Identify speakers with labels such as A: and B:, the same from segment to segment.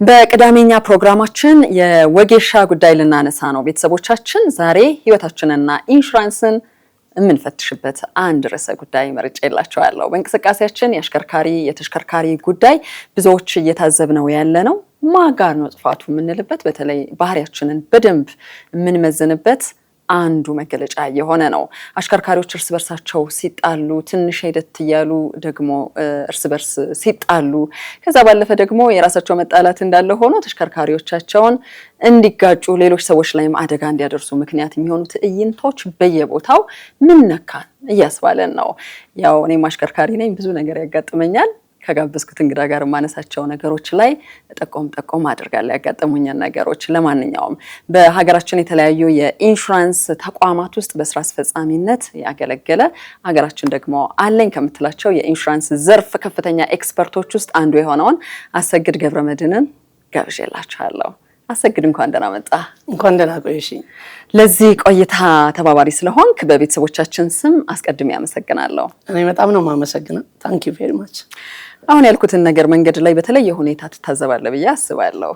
A: በቅዳሜኛ ፕሮግራማችን የወጌሻ ጉዳይ ልናነሳ ነው። ቤተሰቦቻችን ዛሬ ህይወታችንና ኢንሹራንስን የምንፈትሽበት አንድ ርዕሰ ጉዳይ መርጬላችኋለሁ። በእንቅስቃሴያችን የተሽከርካሪ ጉዳይ ብዙዎች እየታዘብነው ያለ ነው። ማጋር ነው ጥፋቱ የምንልበት፣ በተለይ ባህሪያችንን በደንብ የምንመዝንበት አንዱ መገለጫ የሆነ ነው። አሽከርካሪዎች እርስ በርሳቸው ሲጣሉ ትንሽ ሄደት እያሉ ደግሞ እርስ በርስ ሲጣሉ፣ ከዛ ባለፈ ደግሞ የራሳቸው መጣላት እንዳለ ሆኖ ተሽከርካሪዎቻቸውን እንዲጋጩ ሌሎች ሰዎች ላይም አደጋ እንዲያደርሱ ምክንያት የሚሆኑ ትዕይንቶች በየቦታው ምን ነካን እያስባለን ነው። ያው እኔም አሽከርካሪ ነኝ፣ ብዙ ነገር ያጋጥመኛል። ከጋበዝኩት እንግዳ ጋር ማነሳቸው ነገሮች ላይ ጠቆም አድርጋለሁ ያጋጠሙኝን ነገሮች። ለማንኛውም በሀገራችን የተለያዩ የኢንሹራንስ ተቋማት ውስጥ በስራ አስፈጻሚነት ያገለገለ ሀገራችን ደግሞ አለኝ ከምትላቸው የኢንሹራንስ ዘርፍ ከፍተኛ ኤክስፐርቶች ውስጥ አንዱ የሆነውን አሰግድ ገብረመድህንን ጋብዤላችኋለሁ። አሰግድ እንኳን ደህና መጣ።
B: እንኳን ደህና ቆይሽ።
A: ለዚህ ቆይታ ተባባሪ ስለሆንክ በቤተሰቦቻችን ስም አስቀድሜ አመሰግናለሁ።
B: እኔ በጣም ነው የማመሰግነው። ታንክ ዩ ቬሪ ማች።
A: አሁን ያልኩትን ነገር መንገድ ላይ በተለየ ሁኔታ ትታዘባለህ ብዬ አስባለሁ።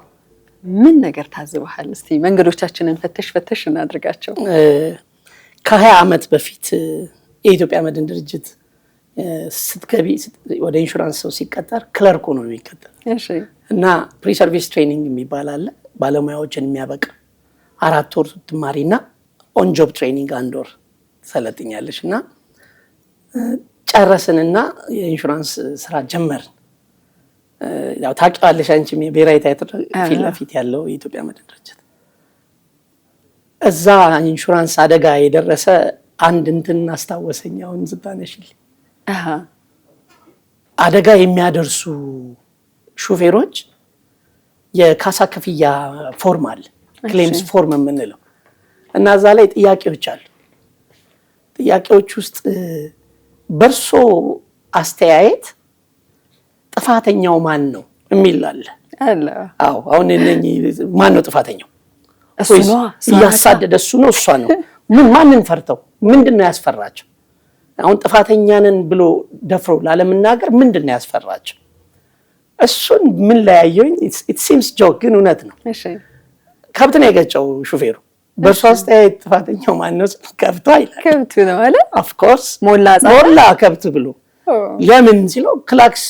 A: ምን ነገር ታዝበሃል? እስቲ መንገዶቻችንን ፈተሽ እናድርጋቸው።
B: ከ20 ዓመት በፊት የኢትዮጵያ መድን ድርጅት ስትገቢ ወደ ኢንሹራንስ ሰው ሲቀጠር ክለርኩ ነው የሚቀጠር።
A: እሺ።
B: እና ፕሪ ሰርቪስ ትሬኒንግ የሚባል አለ። ባለሙያዎችን የሚያበቃ 4 ወር ትማሪና ኦን ጆብ ትሬኒንግ 1 ወር ሰለጥኛለሽ እና ጨረስንና የኢንሹራንስ ስራ ጀመርን። ያው ታውቂዋለሽ አንቺም የብሔራዊ ቲያትር ፊት ለፊት ያለው የኢትዮጵያ መድን ድርጅት፣ እዛ ኢንሹራንስ አደጋ የደረሰ አንድ እንትን አስታወሰኝ። አሁን ዝታነሽልኝ አደጋ የሚያደርሱ ሹፌሮች የካሳ ክፍያ ፎርም አለ፣ ክሌምስ ፎርም የምንለው እና እዛ ላይ ጥያቄዎች አሉ። ጥያቄዎች ውስጥ በርሶ አስተያየት ጥፋተኛው ማን ነው የሚል አለ። አዎ፣ አሁን ማን ነው ጥፋተኛው? እሱ ነው እያሳደደ፣ እሱ ነው እሷ ነው? ማንን ፈርተው ምንድን ነው ያስፈራቸው? አሁን ጥፋተኛንን ብሎ ደፍሮ ላለመናገር ምንድን ነው ያስፈራቸው? እሱን ምን ላይ ያየሁኝ፣ ኢት ሲምስ ጆክ ግን እውነት ነው። ከብት ነው የገጨው ሹፌሩ። በእርሱ አስተያየት ጥፋተኛው ማነው? ከብቷ ይላል።
A: ከብቱ ነው አለ። ኦፍ ኮርስ
B: ሞላ ከብት ብሎ ለምን ሲለው ክላክስ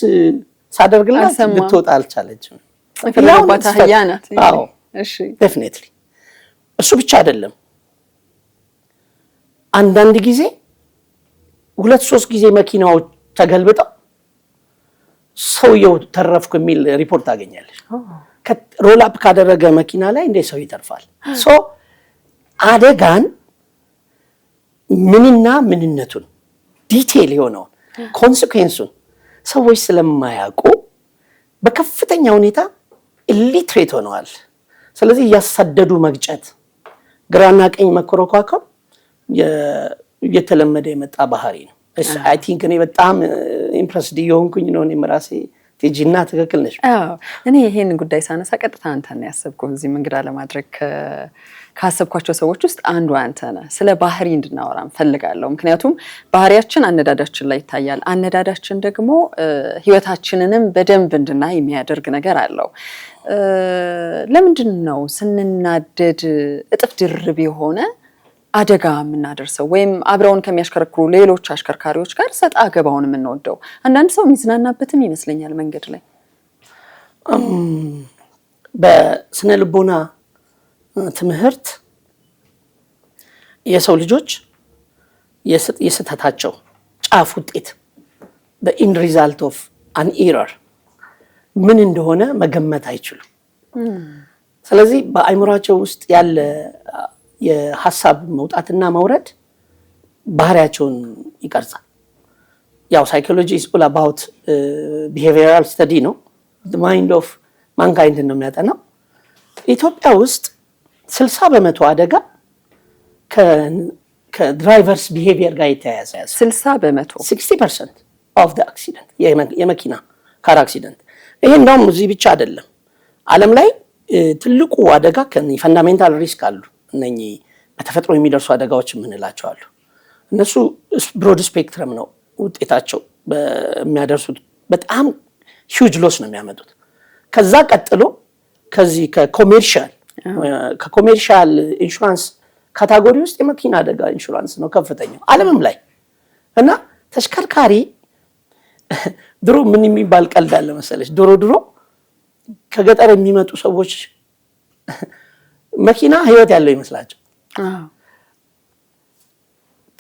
B: ሳደርግላት ልትወጣ አልቻለችም። ዴፊኒትሊ እሱ ብቻ አይደለም። አንዳንድ ጊዜ 2-3 ጊዜ መኪናዎች ተገልብጠው ሰውየው ተረፍኩ የሚል ሪፖርት ታገኛለሽ። ሮል አፕ ካደረገ መኪና ላይ እንዴት ሰው ይተርፋል? አደጋን ምንና ምንነቱን ዲቴል የሆነውን ኮንሲኩዌንሱን ሰዎች ስለማያውቁ በከፍተኛ ሁኔታ ኢሊትሬት ሆነዋል። ስለዚህ እያሳደዱ መግጨት፣ ግራና ቀኝ መኮረኳከም እየተለመደ የመጣ ባህሪ ነው። አይ ቲንክ እኔ በጣም ኢምፕረስድ የሆንኩኝ ነው እኔም ራሴ። ቲጂና ትክክል ነሽ።
A: እኔ ይሄን ጉዳይ ሳነሳ ቀጥታ አንተን ያሰብኩት እዚህ እንግዳ ለማድረግ ካሰብኳቸው ሰዎች ውስጥ አንዱ አንተ ነህ። ስለ ባህሪ እንድናወራ ፈልጋለሁ። ምክንያቱም ባህሪያችን አነዳዳችን ላይ ይታያል። አነዳዳችን ደግሞ ህይወታችንንም በደንብ እንድናይ የሚያደርግ ነገር አለው። ለምንድን ነው ስንናደድ እጥፍ ድርብ የሆነ አደጋ የምናደርሰው ወይም አብረውን ከሚያሽከረክሩ ሌሎች አሽከርካሪዎች ጋር ሰጣ ገባውን የምንወደው? አንዳንድ ሰው የሚዝናናበትም ይመስለኛል መንገድ ላይ።
B: በስነ ልቦና ትምህርት የሰው ልጆች የስህተታቸው ጫፍ ውጤት በኢንድ ሪዛልት ኦፍ አን ኤረር ምን እንደሆነ መገመት አይችሉም። ስለዚህ በአእምሯቸው ውስጥ ያለ የሐሳብ መውጣትና መውረድ ባህሪያቸውን ይቀርጻል። ያው ሳይኮሎጂ is all about behavioral study ነው። the mind of mankind ነው የሚያጠናው። ኢትዮጵያ ውስጥ 60% አደጋ ከድራይቨርስ ቢሄቪየር ጋር የተያያዘ 60% of the accident የመኪና ካር አክሲደንት። ይሄ እንደውም እዚህ ብቻ አይደለም። ዓለም ላይ ትልቁ አደጋ ፈንዳሜንታል ሪስክ አሉ። እነኚህ በተፈጥሮ የሚደርሱ አደጋዎች የምንላቸው አሉ። እነሱ ብሮድ ስፔክትረም ነው ውጤታቸው። በሚያደርሱት በጣም ሂውጅ ሎስ ነው የሚያመጡት። ከዛ ቀጥሎ ከዚህ ከኮሜርሻል ኢንሹራንስ ካታጎሪ ውስጥ የመኪና አደጋ ኢንሹራንስ ነው ከፍተኛው ዓለምም ላይ እና ተሽከርካሪ ድሮ ምን የሚባል ቀልድ አለ መሰለሽ ድሮ ከገጠር የሚመጡ ሰዎች መኪና ህይወት ያለው ይመስላቸው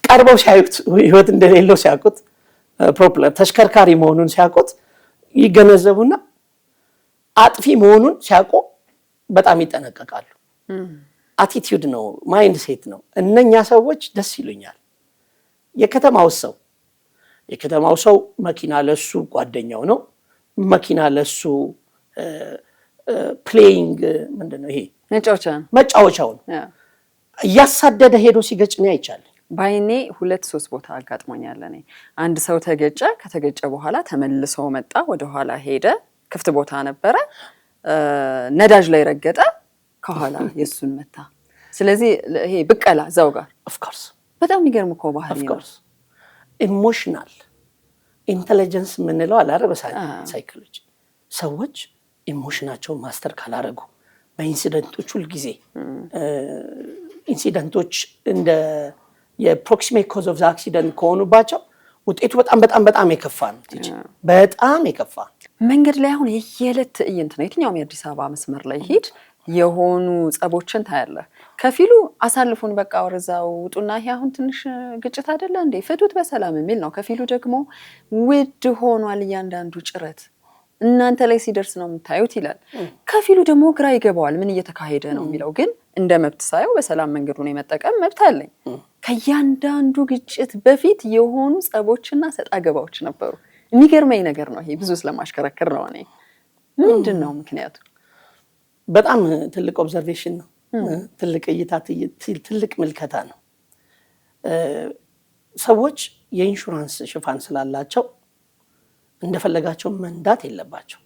B: ቀርበው ሲያዩት ህይወት እንደሌለው ሲያውቁት ፕሮፐር ተሽከርካሪ መሆኑን ሲያውቁት ይገነዘቡና አጥፊ መሆኑን ሲያውቁ በጣም ይጠነቀቃሉ። አቲቲዩድ ነው ማይንድ ሴት ነው። እነኛ ሰዎች ደስ ይሉኛል። የከተማው ሰው መኪና ለሱ ጓደኛው ነው። መኪና ለሱ ፕሌይንግ ምንድነው ይሄ መጫወቻው ነው። እያሳደደ ሄዶ ሲገጭ ነው አይቻለሁ።
A: ባይኔ 2-3 ቦታ አጋጥሞኛል። እኔ አንድ ሰው ተገጨ፣ ከተገጨ በኋላ ተመልሶ መጣ፣ ወደ ኋላ ሄደ፣ ክፍት ቦታ ነበረ፣ ነዳጅ ላይ ረገጠ፣ ከኋላ የሱን መታ። ስለዚህ ይሄ ብቀላ እዛው ጋር
B: ኦፍ ኮርስ
A: በጣም የሚገርም እኮ ባህሪ ነው።
B: ኢሞሽናል ኢንተለጀንስ የምንለው አላረ በሳይኮሎጂ ሰዎች ኢሞሽናቸውን ማስተር ካላረጉ በኢንሲደንቶች ሁልጊዜ ኢንሲደንቶች እንደ የፕሮክሲሜት ኮዝ ኦፍ ዘ አክሲደንት ከሆኑባቸው ውጤቱ በጣም የከፋ ነው። በጣም የከፋ
A: መንገድ ላይ አሁን የየዕለት ትዕይንት ነው። የትኛውም የአዲስ አበባ መስመር ላይ ሂድ የሆኑ ጸቦችን ታያለህ። ከፊሉ አሳልፉን በቃ ወርዛው ውጡና ይሄ አሁን ትንሽ ግጭት አይደለ እንዴ ፍቱት በሰላም የሚል ነው። ከፊሉ ደግሞ ውድ ሆኗል እያንዳንዱ ጭረት እናንተ ላይ ሲደርስ ነው የምታዩት ይላል። ከፊሉ ደግሞ ግራ ይገባዋል ምን እየተካሄደ ነው የሚለው። ግን እንደ መብት ሳየው በሰላም መንገዱን የመጠቀም መብት አለኝ። ከእያንዳንዱ ግጭት በፊት የሆኑ ጸቦችና ሰጣ ገባዎች ነበሩ። የሚገርመኝ ነገር ነው ይሄ ብዙ ስለማሽከረክር ነው። እኔ ምንድን ነው ምክንያቱ?
B: በጣም ትልቅ ኦብዘርቬሽን ነው። ትልቅ እይታ፣ ትልቅ ምልከታ ነው። ሰዎች የኢንሹራንስ ሽፋን ስላላቸው እንደፈለጋቸው መንዳት የለባቸው።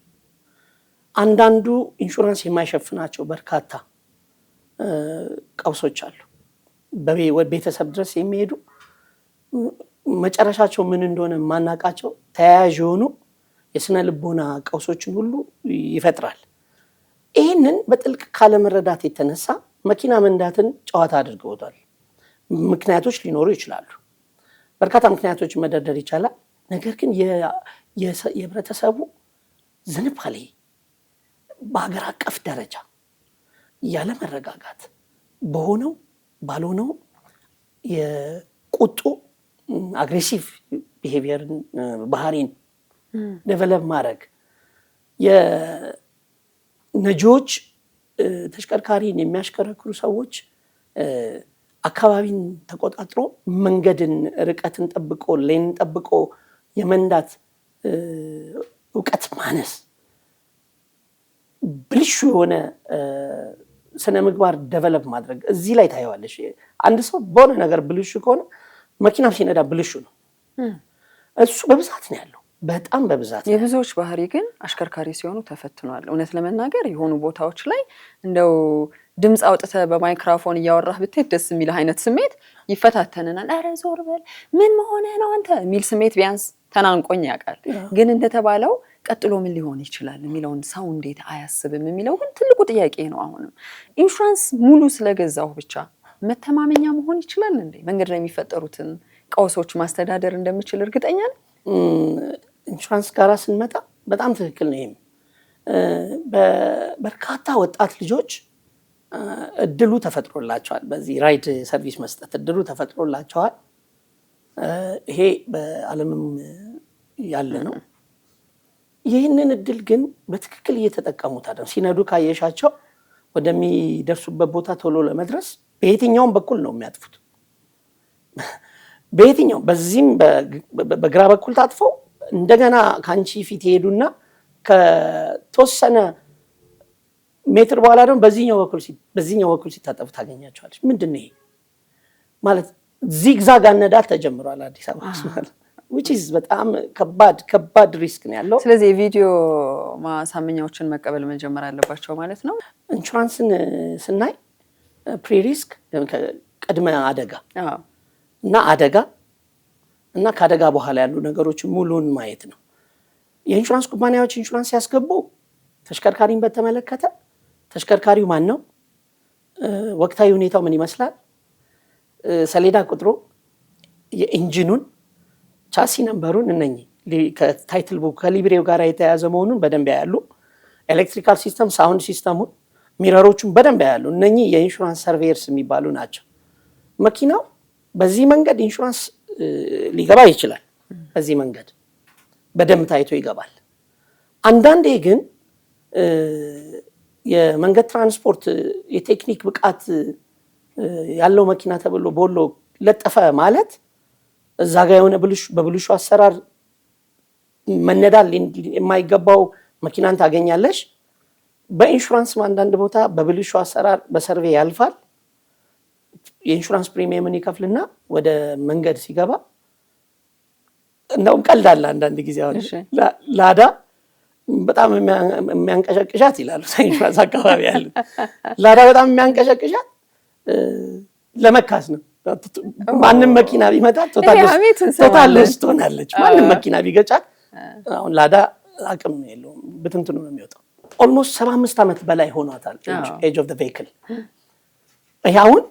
B: አንዳንዱ ኢንሹራንስ የማይሸፍናቸው በርካታ ቀውሶች አሉ። በቤተሰብ ድረስ የሚሄዱ መጨረሻቸው ምን እንደሆነ ማናቃቸው ተያያዥ የሆኑ የስነ ልቦና ቀውሶችን ሁሉ ይፈጥራል። ይህንን በጥልቅ ካለመረዳት የተነሳ መኪና መንዳትን ጨዋታ አድርገውታል። ምክንያቶች ሊኖሩ ይችላሉ። በርካታ ምክንያቶች መደርደር ይቻላል። ነገር ግን የህብረተሰቡ ዝንባሌ በሀገር አቀፍ ደረጃ ያለመረጋጋት በሆነው ባልሆነው የቁጡ አግሬሲቭ ቢሄቪየርን ባህሪን ዴቨሎፕ ማድረግ የነጂዎች ተሽከርካሪን የሚያሽከረክሩ ሰዎች አካባቢን ተቆጣጥሮ መንገድን ርቀትን ጠብቆ ሌን ጠብቆ የመንዳት እውቀት ማነስ ብልሹ የሆነ ስነ ምግባር ዴቨሎፕ ማድረግ እዚህ ላይ ታየዋለሽ። አንድ ሰው በሆነ ነገር ብልሹ ከሆነ መኪናው ሲነዳ ብልሹ ነው። እሱ በብዛት ነው ያለው፣ በጣም በብዛት።
A: የብዙዎች ባህሪ ግን አሽከርካሪ ሲሆኑ ተፈትኗል። እውነት ለመናገር የሆኑ ቦታዎች ላይ እንደው ድምፅ አውጥተህ በማይክሮፎን እያወራህ ብትሄድ ደስ የሚል አይነት ስሜት ይፈታተንናል። ኧረ ዞር በል ምን መሆንህ ነው አንተ የሚል ስሜት ቢያንስ ተናንቆኝ ያውቃል። ግን እንደተባለው ቀጥሎ ምን ሊሆን ይችላል የሚለውን ሰው እንዴት አያስብም የሚለው ግን ትልቁ ጥያቄ ነው። አሁንም ኢንሹራንስ ሙሉ ስለገዛሁ ብቻ መተማመኛ መሆን ይችላል እንዴ? መንገድ ላይ የሚፈጠሩትን ቀውሶች ማስተዳደር እንደምችል እርግጠኛ ነኝ።
B: ኢንሹራንስ ጋራ ስንመጣ በጣም ትክክል ነው። ይሄም በርካታ ወጣት ልጆች እድሉ ተፈጥሮላቸዋል። በዚህ ራይድ ሰርቪስ መስጠት እድሉ ተፈጥሮላቸዋል። ይሄ በዓለምም ያለ ነው። ይህንን እድል ግን በትክክል እየተጠቀሙት አይደለም። ሲነዱ ካየሻቸው ወደሚደርሱበት ቦታ ቶሎ ለመድረስ በየትኛውም በኩል ነው የሚያጥፉት። በየትኛው በዚህም በግራ በኩል ታጥፈው እንደገና ከአንቺ ፊት ይሄዱና ከተወሰነ ሜትር በኋላ ደግሞ በዚህኛው በኩል ሲታጠፉ ታገኛቸዋለች። ምንድን ነው ይሄ ማለት? ዚግዛግ አነዳት ተጀምሯል አዲስ አበባ ማለት which is በጣም ከባድ ሪስክ ነው ያለው።
A: ስለዚህ የቪዲዮ ማሳመኛዎችን መቀበል መጀመር አለባቸው ማለት ነው።
B: ኢንሹራንስን ስናይ ፕሪ ሪስክ ቅድመ አደጋ እና አደጋ እና ከአደጋ በኋላ ያሉ ነገሮችን ሙሉን ማየት ነው። የኢንሹራንስ ኩባንያዎች ኢንሹራንስ ሲያስገቡ ተሽከርካሪን በተመለከተ ተሽከርካሪው ማን ነው፣ ወቅታዊ ሁኔታው ምን ይመስላል፣ ሰሌዳ ቁጥሩ፣ የኢንጂኑን ቻሲ ነምበሩን እነኚህ ከታይትል ቡክ ከሊብሬው ጋር የተያያዘ መሆኑን በደንብ ያያሉ። ኤሌክትሪካል ሲስተም፣ ሳውንድ ሲስተሙን፣ ሚረሮቹን በደንብ ያያሉ። እነኚህ የኢንሹራንስ ሰርቬየርስ የሚባሉ ናቸው። መኪናው በዚህ መንገድ ኢንሹራንስ ሊገባ ይችላል። በዚህ መንገድ በደንብ ታይቶ ይገባል። አንዳንዴ ግን የመንገድ ትራንስፖርት የቴክኒክ ብቃት ያለው መኪና ተብሎ ቦሎ ለጠፈ ማለት እዛ ጋ የሆነ በብልሹ አሰራር መነዳል የማይገባው መኪናን ታገኛለሽ። በኢንሹራንስ አንዳንድ ቦታ በብልሹ አሰራር በሰርቬ ያልፋል። የኢንሹራንስ ፕሪሚየምን ይከፍልና ወደ መንገድ ሲገባ እንደውም ቀልዳለ አንዳንድ ጊዜ አሁን ላዳ በጣም የሚያንቀሸቅሻት ይላሉ ኢንሹራንስ አካባቢ ያለ ላዳ በጣም የሚያንቀሸቅሻት ለመካስ ነው። ማንም መኪና ቢመጣ ቶታልስ ትሆናለች። ማንም መኪና ቢገጫት አሁን ላዳ አቅም የለውም፣ ብትንትኑ ነው የሚወጣው። ኦልሞስት 75 ዓመት በላይ ሆኗታል ኤጅ ኦፍ ዘ ቬሂክል። ይሄ አሁን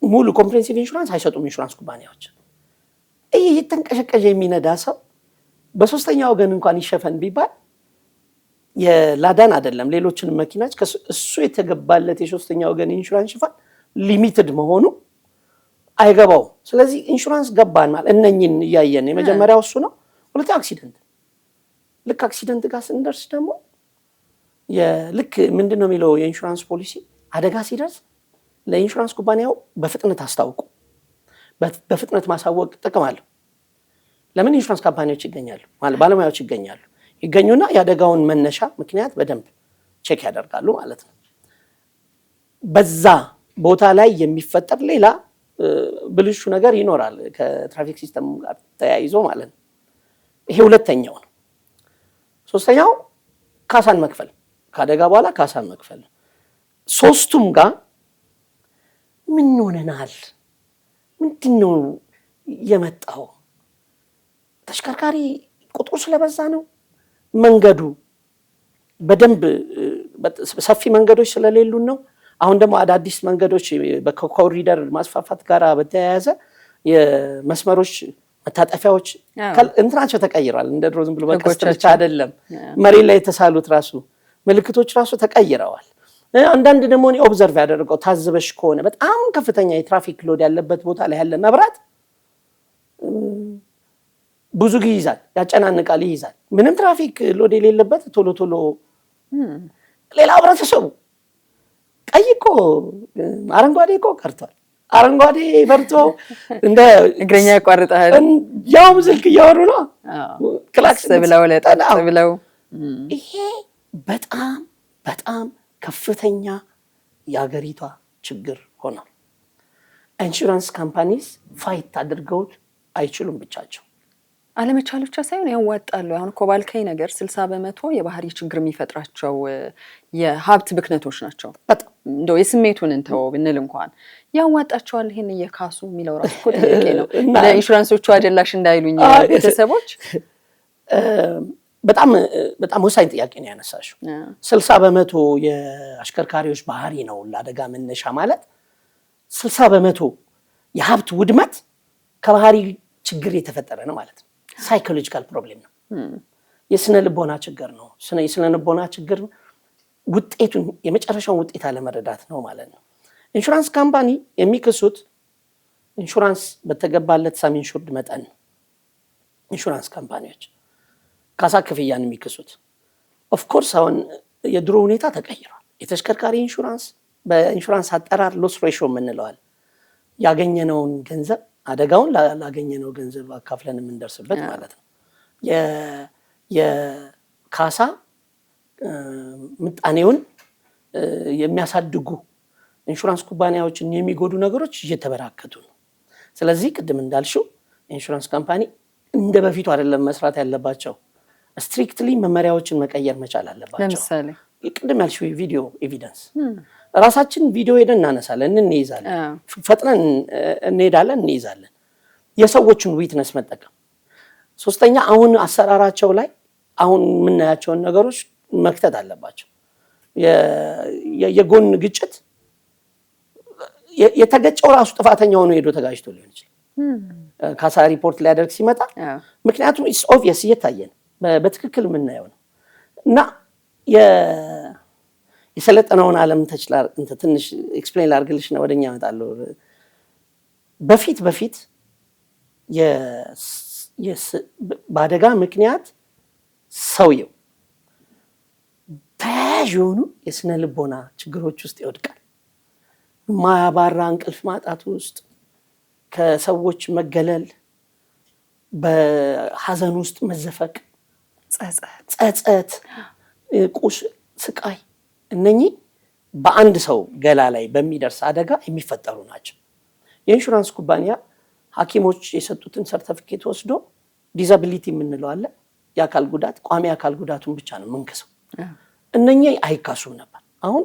B: ሙሉ ኮምፕሬሄንሲቭ ኢንሹራንስ አይሰጡም ኢንሹራንስ ኩባንያዎች። ይሄ የተንቀሸቀሸ የሚነዳ ሰው በሶስተኛ ወገን እንኳን ይሸፈን ቢባል የላዳን አይደለም ሌሎችንም መኪናዎች እሱ የተገባለት የሶስተኛ ወገን ኢንሹራንስ ሽፋን ሊሚትድ መሆኑ አይገባው። ስለዚህ ኢንሹራንስ ገባን ማለት እነኝን እያየን የመጀመሪያው እሱ ነው። ሁለተኛው አክሲደንት። ልክ አክሲደንት ጋር ስንደርስ ደግሞ ልክ ምንድነው የሚለው የኢንሹራንስ ፖሊሲ አደጋ ሲደርስ ለኢንሹራንስ ኩባንያው በፍጥነት አስታውቁ። በፍጥነት ማሳወቅ ጥቅም አለው። ለምን ኢንሹራንስ ካምፓኒዎች ይገኛሉ ማለት ባለሙያዎች ይገኙና የአደጋውን መነሻ ምክንያት በደንብ ቼክ ያደርጋሉ ማለት ነው። በዛ ቦታ ላይ የሚፈጠር ሌላ ብልሹ ነገር ይኖራል ከትራፊክ ሲስተም ጋር ተያይዞ ማለት ነው። ይሄ ሁለተኛው ነው። ሶስተኛው ካሳን መክፈል፣ ከአደጋ በኋላ ካሳን መክፈል ነው። ሶስቱም ጋር ምን ሆነናል? ምንድነው የመጣው? ተሽከርካሪ ቁጥሩ ስለበዛ ነው? መንገዱ በደንብ ሰፊ መንገዶች ስለሌሉን ነው? አሁን ደግሞ አዳዲስ መንገዶች በኮሪደር ማስፋፋት ጋር በተያያዘ የመስመሮች መታጠፊያዎች እንትናቸው ተቀይረዋል። እንደ ድሮ ዝም ብሎ በቀስተቻ አይደለም። መሬት ላይ የተሳሉት ራሱ ምልክቶች ራሱ ተቀይረዋል። አንዳንድ ደግሞ እኔ ኦብዘርቭ ያደረገው ታዝበሽ ከሆነ በጣም ከፍተኛ የትራፊክ ሎድ ያለበት ቦታ ላይ ያለ መብራት ብዙ ጊዜ ይይዛል፣ ያጨናንቃል፣ ይይዛል። ምንም ትራፊክ ሎድ የሌለበት ቶሎ ቶሎ ሌላ ህብረተሰቡ ቀይ እኮ አረንጓዴ እኮ ቀርቷል። አረንጓዴ በርቶ እንደ
A: እግረኛ ያቋርጣል።
B: ያውም ስልክ እያወሩ ነው ክላክስ
A: ብለው ለጣጣ ብለው።
B: ይሄ በጣም በጣም ከፍተኛ የሀገሪቷ ችግር ሆኗል። ኢንሹራንስ ካምፓኒስ ፋይት አድርገውት አይችሉም ብቻቸው።
A: አለመቻል ብቻ ሳይሆን ያዋጣሉ። አሁን እኮ ባልከኝ ነገር 60% የባህሪ ችግር የሚፈጥራቸው የሀብት ብክነቶች ናቸው። እንደው የስሜቱን እንተው ብንል እንኳን ያዋጣቸዋል ይሄን እየካሱ የሚለው ራሱ እኮ ጥያቄ ነው። ለኢንሹራንሶቹ አደላሽ እንዳይሉኝ ቤተሰቦች።
B: በጣም በጣም ወሳኝ ጥያቄ ነው ያነሳሽው። 60% የአሽከርካሪዎች ባህሪ ነው ለአደጋ መነሻ ማለት 60% የሀብት ውድመት ከባህሪ ችግር የተፈጠረ ነው ማለት ነው። ሳይኮሎጂካል ፕሮብሌም ነው። የስነ ልቦና ችግር ነው። የስነ ልቦና ችግር ውጤቱን የመጨረሻውን ውጤት አለመረዳት ነው ማለት ነው። ኢንሹራንስ ካምፓኒ የሚክሱት ኢንሹራንስ በተገባለት ሳም ኢንሹርድ መጠን ነው። ኢንሹራንስ ካምፓኒዎች ካሳ ክፍያን የሚክሱት ኦፍ ኮርስ አሁን የድሮ ሁኔታ ተቀይሯል። የተሽከርካሪ ኢንሹራንስ በኢንሹራንስ አጠራር ሎስ ሬሽዮ የምንለዋል። ያገኘነውን ገንዘብ አደጋውን ላገኘነው ገንዘብ አካፍለን የምንደርስበት ማለት ነው። የካሳ ምጣኔውን የሚያሳድጉ ኢንሹራንስ ኩባንያዎችን የሚጎዱ ነገሮች እየተበራከቱ ነው። ስለዚህ ቅድም እንዳልሽው ኢንሹራንስ ካምፓኒ እንደ በፊቱ አይደለም መስራት ያለባቸው። ስትሪክትሊ መመሪያዎችን መቀየር መቻል አለባቸው።
A: ለምሳሌ
B: ቅድም ያልሽው ቪዲዮ ኤቪደንስ ራሳችን ቪዲዮ ሄደን እናነሳለን፣ እንይዛለን፣ ፈጥነን እንሄዳለን፣ እንይዛለን። የሰዎችን ዊትነስ መጠቀም። ሶስተኛ አሁን አሰራራቸው ላይ አሁን የምናያቸውን ነገሮች መክተት አለባቸው። የጎን ግጭት የተገጨው ራሱ ጥፋተኛ ሆኖ ሄዶ ተጋጭቶ ሊሆን ይችላል ካሳ ሪፖርት ሊያደርግ ሲመጣ። ምክንያቱም ኢትስ ኦብቪየስ እየታየን በትክክል የምናየው ነው። እና የሰለጠነውን ዓለም ትንሽ ኤክስፕሌን ላድርግልሽና ወደኛ እመጣለሁ። በፊት በአደጋ ምክንያት ሰውየው ተያያዥ የሆኑ የስነ ልቦና ችግሮች ውስጥ ይወድቃል። ማያባራ እንቅልፍ ማጣት ውስጥ፣ ከሰዎች መገለል፣ በሐዘን ውስጥ መዘፈቅ፣ ጸጸት፣ ቁስል፣ ስቃይ፣ እነኚህ በአንድ ሰው ገላ ላይ በሚደርስ አደጋ የሚፈጠሩ ናቸው። የኢንሹራንስ ኩባንያ ሐኪሞች የሰጡትን ሰርተፊኬት ወስዶ ዲዛቢሊቲ የምንለው አለ፣ የአካል ጉዳት፣ ቋሚ አካል ጉዳቱን ብቻ ነው የምንክሰው። እነኚህ አይካሱም ነበር። አሁን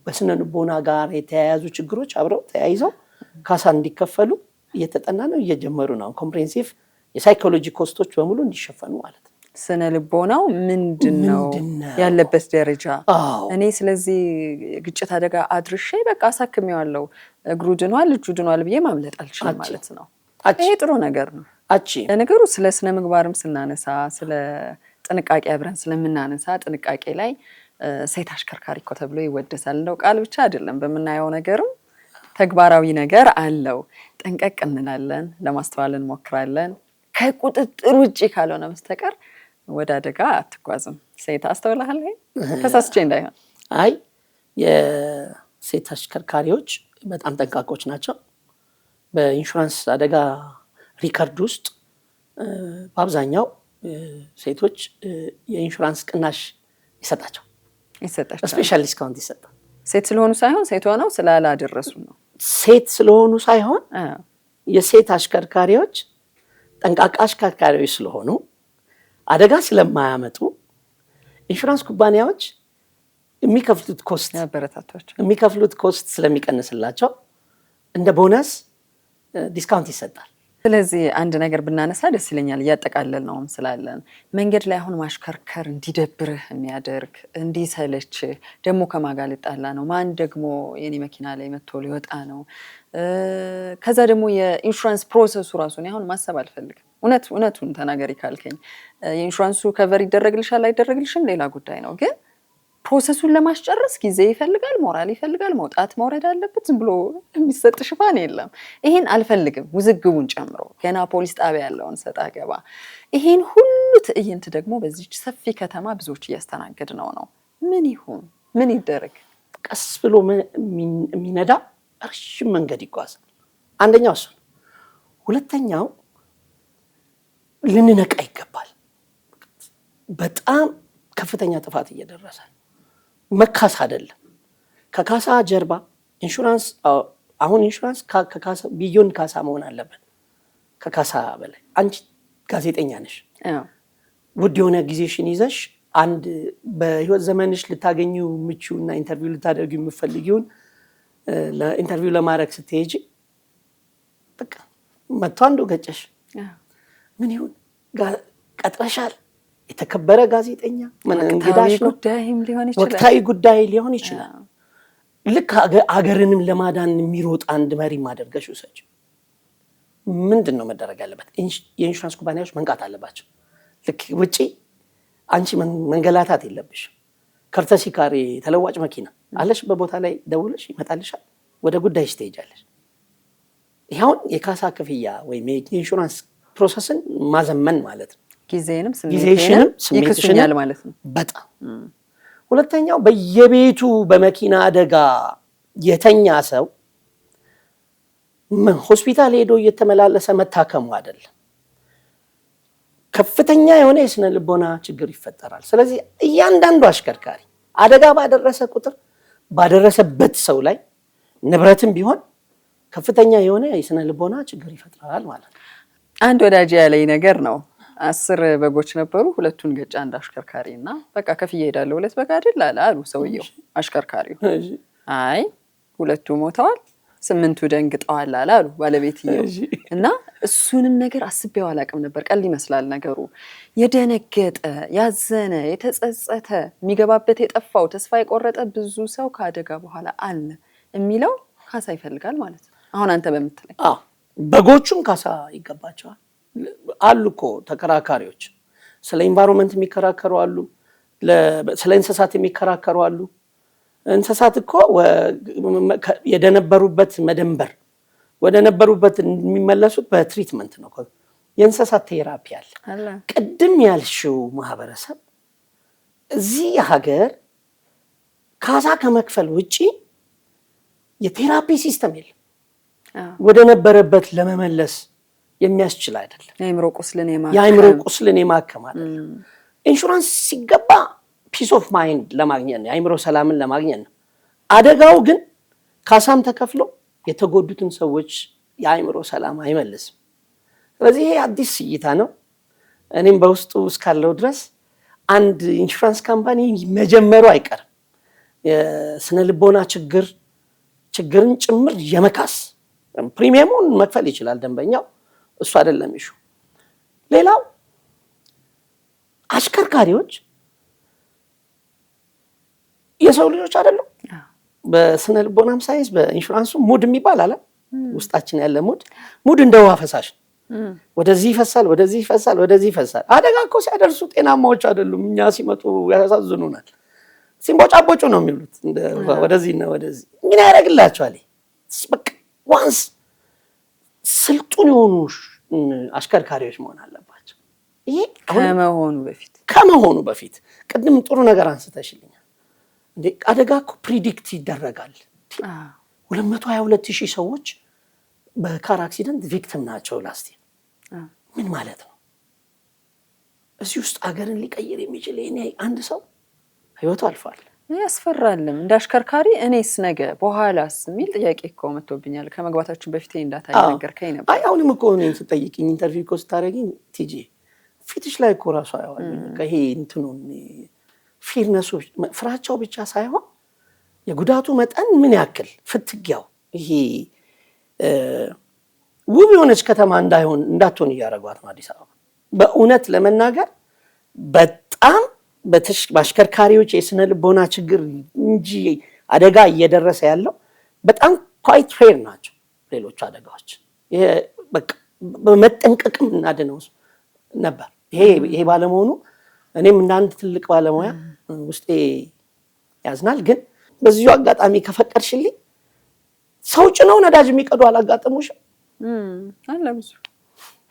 B: በስነ ልቦና ጋር የተያያዙ ችግሮች አብረው ተያይዘው ካሳ እንዲከፈሉ እየተጠና ነው፣ እየጀመሩ ነው። ኮምፕሬሄንሲቭ የሳይኮሎጂ ኮስቶች በሙሉ እንዲሸፈኑ ማለት ነው።
A: ስነ ልቦናው ምንድን ነው ያለበት ደረጃ? እኔ ስለዚህ ግጭት አደጋ አድርሼ በቃ አሳክሜዋለሁ፣ እግሩ ድኗል፣ እጁ ድኗል ብዬ ማምለጥ አልችልም ማለት ነው። ይሄ ጥሩ ነገር ነው። ለነገሩ ስለ ስነ ምግባርም ስናነሳ ስለ ጥንቃቄ አብረን ስለምናነሳ ጥንቃቄ ላይ ሴት አሽከርካሪ እኮ ተብሎ ይወደሳል። እንደው ቃል ብቻ አይደለም፣ በምናየው ነገርም ተግባራዊ ነገር አለው። ጠንቀቅ እንላለን፣ ለማስተዋል እንሞክራለን። ከቁጥጥር ውጭ ካልሆነ በስተቀር ወደ አደጋ አትጓዝም። ሴት አስተውለሃል? ተሳስቼ እንዳይሆን።
B: አይ የሴት አሽከርካሪዎች በጣም ጠንቃቆች ናቸው። በኢንሹራንስ አደጋ ሪከርድ ውስጥ በአብዛኛው ሴቶች የኢንሹራንስ ቅናሽ ይሰጣቸዋል። ስፔሻል ዲስካውንት ይሰጣል።
A: ሴት ስለሆኑ ሳይሆን ሴት ሆነው ስላላደረሱ ነው።
B: ሴት ስለሆኑ ሳይሆን የሴት አሽከርካሪዎች ጠንቃቃ አሽከርካሪዎች ስለሆኑ አደጋ ስለማያመጡ ኢንሹራንስ ኩባንያዎች የሚከፍሉት ኮስት ስለሚቀንስላቸው እንደ ቦነስ ዲስካውንት ይሰጣል።
A: ስለዚህ አንድ ነገር ብናነሳ ደስ ይለኛል፣ እያጠቃለል ነውም ስላለን መንገድ ላይ አሁን ማሽከርከር እንዲደብርህ የሚያደርግ እንዲሰለች፣ ደግሞ ከማን ጋር ልጣላ ነው፣ ማን ደግሞ የኔ መኪና ላይ መጥቶ ሊወጣ ነው፣ ከዛ ደግሞ የኢንሹራንስ ፕሮሰሱ ራሱን አሁን ማሰብ አልፈልግም። እውነቱን ተናገሪ ካልከኝ የኢንሹራንሱ ከቨር ይደረግልሻል አይደረግልሽም ሌላ ጉዳይ ነው። ግን ፕሮሰሱን ለማስጨረስ ጊዜ ይፈልጋል፣ ሞራል ይፈልጋል፣ መውጣት መውረድ አለበት። ዝም ብሎ የሚሰጥ ሽፋን የለም። ይሄን አልፈልግም፣ ውዝግቡን ጨምሮ ገና ፖሊስ ጣቢያ ያለውን ሰጣ ገባ። ይሄን ሁሉ ትዕይንት ደግሞ በዚች ሰፊ ከተማ ብዙዎች እያስተናገድ ነው። ምን ይሁን ምን ይደረግ?
B: ቀስ ብሎ የሚነዳ ረጅም መንገድ ይጓዛል። አንደኛው እሱ። ሁለተኛው ልንነቃ ይገባል። በጣም ከፍተኛ ጥፋት እየደረሰ መካስ አይደለም። ከካሳ ጀርባ ኢንሹራንስ አሁን ኢንሹራንስ ከካሳ ቢዮን ካሳ መሆን አለበት። ከካሳ በላይ አንቺ ጋዜጠኛ ነሽ። ውድ የሆነ ጊዜሽን ይዘሽ አንድ በህይወት ዘመንሽ ልታገኙ ምቹና ኢንተርቪው ልታደርጉ የምትፈልጊውን ለኢንተርቪው ለማድረግ ስትሄጂ በቃ መጥቶ አንዱ ገጨሽ። ምን ይሁን ቀጥረሻል። የተከበረ ጋዜጠኛ እንግዳሽ ነው። ወቅታዊ ጉዳይ ሊሆን ይችላል። ልክ ሀገርንም ለማዳን የሚሮጥ አንድ መሪ ማደርገሽ ውሰጅ። ምንድን ነው መደረግ ያለበት? የኢንሹራንስ ኩባንያዎች መንቃት አለባቸው። ልክ ውጪ አንቺ መንገላታት የለብሽ። ከርተሲ ካሬ ተለዋጭ መኪና አለሽበት ቦታ ላይ ደውለሽ ይመጣልሻል። ወደ ጉዳይሽ ትሄጃለሽ። ይኸውን የካሳ ክፍያ ወይም የኢንሹራንስ ፕሮሰስን ማዘመን ማለት ነው።
A: ጊዜሽንም ስሜትሽንም ማለት ነው።
B: በጣም ሁለተኛው በየቤቱ በመኪና አደጋ የተኛ ሰው ሆስፒታል ሄዶ እየተመላለሰ መታከሙ አይደለም፣ ከፍተኛ የሆነ የስነ ልቦና ችግር ይፈጠራል። ስለዚህ እያንዳንዱ አሽከርካሪ አደጋ ባደረሰ ቁጥር ባደረሰበት ሰው ላይ ንብረትም ቢሆን ከፍተኛ የሆነ የስነ ልቦና ችግር ይፈጥራል ማለት ነው።
A: አንድ ወዳጅ ያለኝ ነገር ነው። 10 በጎች ነበሩ፣ 2ቱን ገጫ አንድ አሽከርካሪ እና በቃ ከፍዬ ሄዳለሁ 2 በግ አይደል አሉ ሰውየው። አሽከርካሪው አይ 2ቱ ሞተዋል፣ ስምንቱ ደንግጠዋል አሉ ባለቤትየው። እና እሱንም ነገር አስቤው አላውቅም ነበር። ቀል ይመስላል ነገሩ። የደነገጠ ያዘነ የተጸጸተ የሚገባበት የጠፋው ተስፋ የቆረጠ ብዙ ሰው ከአደጋ በኋላ አለ የሚለው ካሳ ይፈልጋል ማለት ነው። አሁን አንተ በምትለኝ
B: በጎቹም ካሳ ይገባቸዋል አሉ እኮ ተከራካሪዎች። ስለ ኢንቫይሮንመንት የሚከራከሩ አሉ፣ ስለ እንስሳት የሚከራከሩ አሉ። እንስሳት እኮ የደነበሩበት መደንበር ወደ ነበሩበት የሚመለሱት በትሪትመንት ነው። የእንስሳት ቴራፒ አለ። ቅድም ያልሽው ማህበረሰብ እዚህ ሀገር ካሳ ከመክፈል ውጪ የቴራፒ ሲስተም የለም። ወደ ነበረበት ለመመለስ የሚያስችል አይደለም። የአእምሮ ቁስልን የማከም አይደለም። ኢንሹራንስ ሲገባ ፒስ ኦፍ ማይንድ ለማግኘት ነው፣ የአእምሮ ሰላምን ለማግኘት ነው። አደጋው ግን ካሳም ተከፍሎ የተጎዱትን ሰዎች የአእምሮ ሰላም አይመልስም። ስለዚህ ይሄ አዲስ እይታ ነው። እኔም በውስጡ እስካለው ድረስ አንድ ኢንሹራንስ ካምፓኒ መጀመሩ አይቀርም የስነ ልቦና ችግርን ጭምር የመካስ ፕሪሚየሙን መክፈል ይችላል ደንበኛው፣ እሱ አይደለም ይሹ። ሌላው አሽከርካሪዎች የሰው ልጆች አይደሉም። በስነ ልቦናም ሳይንስ በኢንሹራንሱ ሙድ የሚባል አለ። ውስጣችን ያለ ሙድ እንደ ውሃ ፈሳሽ ወደዚህ ይፈሳል፣ ወደዚህ ይፈሳል፣ ወደዚህ ይፈሳል። አደጋ እኮ ሲያደርሱ ጤናማዎች አይደሉም። እኛ ሲመጡ ያሳዝኑናል። ሲንቦጫቦጩ ነው የሚሉት ወደዚህና ወደዚህ። ምን ያደርግላቸዋል? በቃ ዋንስ ስልጡን የሆኑ አሽከርካሪዎች መሆን አለባቸው። ይሄ ከመሆኑ በፊት ቅድም ጥሩ ነገር አንስተሽልኛል። እንዴ አደጋ እኮ ፕሪዲክት ይደረጋል። 222,000 ሰዎች በካር አክሲደንት ቪክቲም ናቸው ላስት። ምን ማለት ነው? እዚህ ውስጥ ሀገርን ሊቀይር የሚችል አንድ ሰው ህይወቱ አልፏል።
A: ያስፈራልም። እንደ አሽከርካሪ እኔስ ነገ በኋላስ የሚል ጥያቄ እኮ መጥቶብኛል። ከመግባታችን በፊት እንዳታይ ነገርከኝ ነበር።
B: አሁንም እኮ እኔን ስጠይቅኝ ኢንተርቪው እኮ ስታደርጊኝ ቲጂ ፊትሽ ላይ እኮ ራሱ አየዋለሁ። ይሄ እንትኑን ፊርነሱ ፍራቻው ብቻ ሳይሆን የጉዳቱ መጠን ምን ያክል ፍትጊያው ይሄ ውብ የሆነች ከተማ እንዳትሆን እያደረጓት ነው አዲስ አበባ። በእውነት ለመናገር በጣም በአሽከርካሪዎች የስነ ልቦና ችግር እንጂ አደጋ እየደረሰ ያለው በጣም ኳይት ፌር ናቸው ሌሎች አደጋዎች። ይሄ በቃ በመጠንቀቅም እናድነው ነበር። ይሄ ባለመሆኑ እኔም እንዳንድ ትልቅ ባለሙያ ውስጤ ያዝናል። ግን በዚሁ አጋጣሚ ከፈቀድሽልኝ ሰው ጭነው ነዳጅ የሚቀዱ አላጋጠሙሽም?
A: አለ ብዙ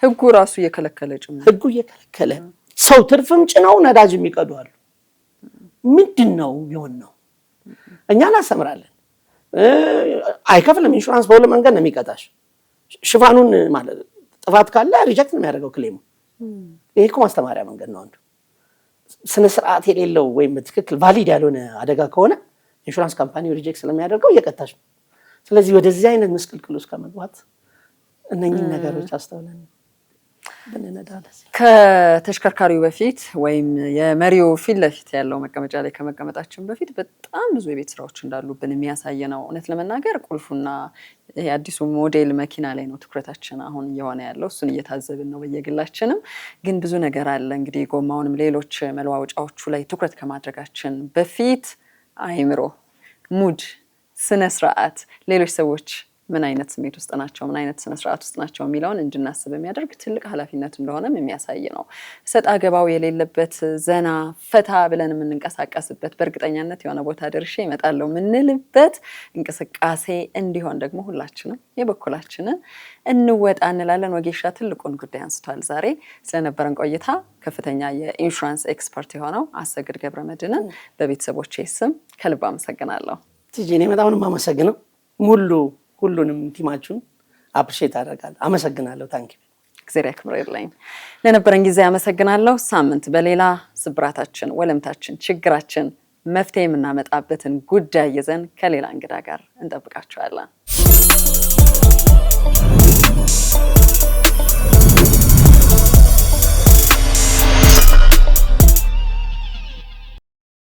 A: ህጉ ራሱ እየከለከለ
B: ህጉ እየከለከለ ሰው ትርፍም ጭነው ነዳጅ የሚቀዱ አሉ። ምንድነው የሆነው? እኛ እናስተምራለን። አይከፍልም ኢንሹራንስ በሁለት መንገድ ነው የሚቀጣሽ። ሽፋኑን ማለት ጥፋት ካለ ሪጀክት ነው የሚያደርገው ክሌሙ። ይሄ እኮ ማስተማሪያ መንገድ ነው አንዱ። ስነ ስርዓት የሌለው ወይም በትክክል ቫሊድ ያልሆነ አደጋ ከሆነ ኢንሹራንስ ካምፓኒው ሪጀክት ስለሚያደርገው እየቀጣሽ ነው። ስለዚህ ወደዚህ አይነት ምስቅልቅል ውስጥ ከመግባት እነኚህን ነገሮች አስተውለን ብንነዳለስ።
A: ከተሽከርካሪው በፊት ወይም የመሪው ፊት ለፊት ያለው መቀመጫ ላይ ከመቀመጣችን በፊት በጣም ብዙ የቤት ስራዎች እንዳሉብን የሚያሳይ ነው። እውነት ለመናገር ቁልፉና የአዲሱ ሞዴል መኪና ላይ ነው ትኩረታችን አሁን እየሆነ ያለው። እሱን እየታዘብን ነው በየግላችንም። ግን ብዙ ነገር አለ እንግዲህ ጎማውንም ሌሎች መለዋወጫዎቹ ላይ ትኩረት ከማድረጋችን በፊት አእምሮ፣ ሙድ፣ ስነ ስርዓት፣ ሌሎች ሰዎች ምን አይነት ስሜት ውስጥ ናቸው፣ ምን አይነት ስነ ስርዓት ውስጥ ናቸው የሚለውን እንድናስብ የሚያደርግ ትልቅ ኃላፊነት እንደሆነም የሚያሳይ ነው። ሰጣ ገባው የሌለበት ዘና ፈታ ብለን የምንንቀሳቀስበት በእርግጠኛነት የሆነ ቦታ ደርሼ እመጣለሁ የምንልበት እንቅስቃሴ እንዲሆን ደግሞ ሁላችንም የበኩላችንን እንወጣ እንላለን። ወጌሻ ትልቁን ጉዳይ አንስቷል ዛሬ። ስለነበረን ቆይታ ከፍተኛ የኢንሹራንስ ኤክስፐርት የሆነው አሰግድ ገብረመድህንን በቤተሰቦቼ ስም ከልብ አመሰግናለሁ።
B: ቲጂ እኔ በጣም ነው የማመሰግነው። ሁሉንም ቲማችሁን አፕሪሼት አደርጋለሁ። አመሰግናለሁ። ታንኪ
A: እግዚአብሔር ያክብርልኝ። ለነበረን ጊዜ አመሰግናለሁ። ሳምንት በሌላ ስብራታችን፣ ወለምታችን፣ ችግራችን መፍትሄ የምናመጣበትን ጉዳይ ይዘን ከሌላ እንግዳ ጋር እንጠብቃችኋለን።